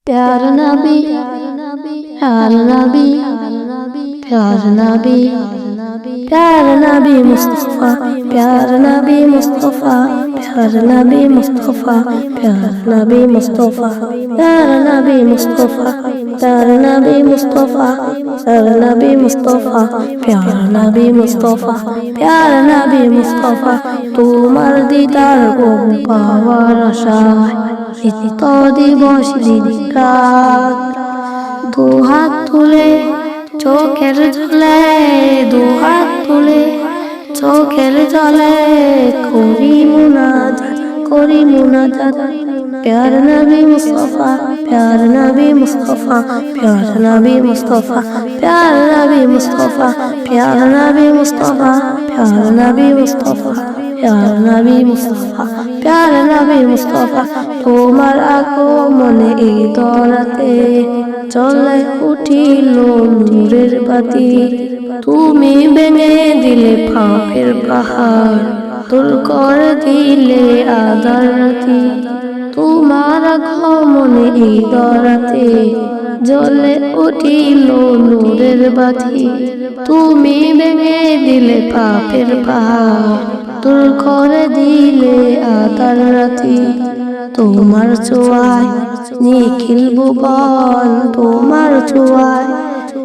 प्यार नबी प्यार नबी प्यार नबी प्यार नबी मुस्तफा प्यार नबी मुस्तफा प्यार नबी मुस्तफा प्यार नबी मुस्तफा प्यार नबी मुस्तफा प्यार नबी मुस्तफा प्यार नबी मुस्तफा प्यार नबी मुस्तफा प्यार नबी मुस्तफा তোমার দিদার গো পাওয়ার আশায় নিত্য দিবস দিন রাত দুহাত তুলে চোখের জলে দুহাত তুলে চোখের জলে করি মুনাজাত प्यार नबी मुस्तफा प्यार नबी मुस्तफा प्यार नबी मुस्तफा प्यार नबी मुस्तफा प्यार नबी मुस्तफा प्यार नबी मुस्तफा प्यार नबी मुस्तफा प्यार नबी मुस्तफा তোমার আগমনে এই দরাতে চলে উঠিল নূরের বাতি তুমি ভেঙে দিলে পাপের পাহাড় দূর করে দিলে আঁধার রাতি তোমার আগমনে এই দরাতে জ্বলে উঠিল নূরের বাতি তুমি ভেঙে দিলে পাপের পাহাড় দূর করে দিলে আঁধার রাতি তোমার ছোঁয়ায় নিখিল ভুবন তোমার ছোঁয়ায়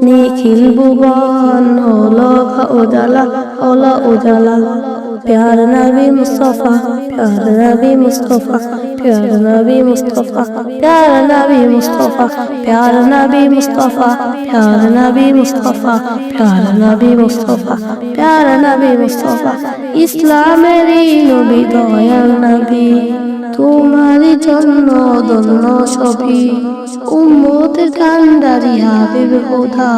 নিখিল ভুবন হলো উজালা হলো উজালা प्यार नबी मुस्तफा प्यार नबी मुस्तफा प्यार नबी मुस्तफा प्यार नबी मुस्तफा प्यार नबी मुस्तफा प्यार नबी मुस्तफा प्यार नबी मुस्तफा प्यार नबी मुस्तफा ইসলামেরই নবী দয়াল নবী তোমারই জন্য ধন্য সবই উম্মতের কান্ডারি হাবিব খোদা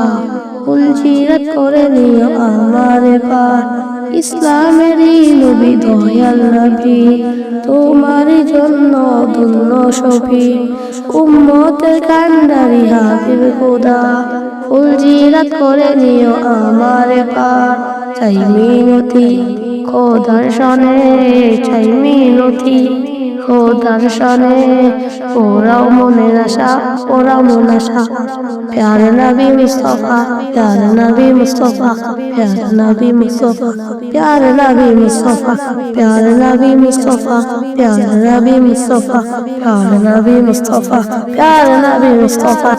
ফুলজিরাত করে নিও আমার পার ইসলামেরই নবী দয়াল নবী তোমারই জন্য ধন্য সবই উম্মতের কান্ডারি হাবিব খোদা ফুলজিরাত করে নিও আমার পার চাই মিনতি খোদার সনে চাই মিনতি খোদার সনে ওরাও মনের আশা ওরাও মন আশা প্যার নবী মুস্তফা প্যার নবী মুস্তফা প্যার নবী মুস্তফা প্যার নবী মুস্তফা প্যার নবী মুস্তফা প্যার নবী মুস্তফা প্যার নবী মুস্তফা প্যার নবী মুস্তফা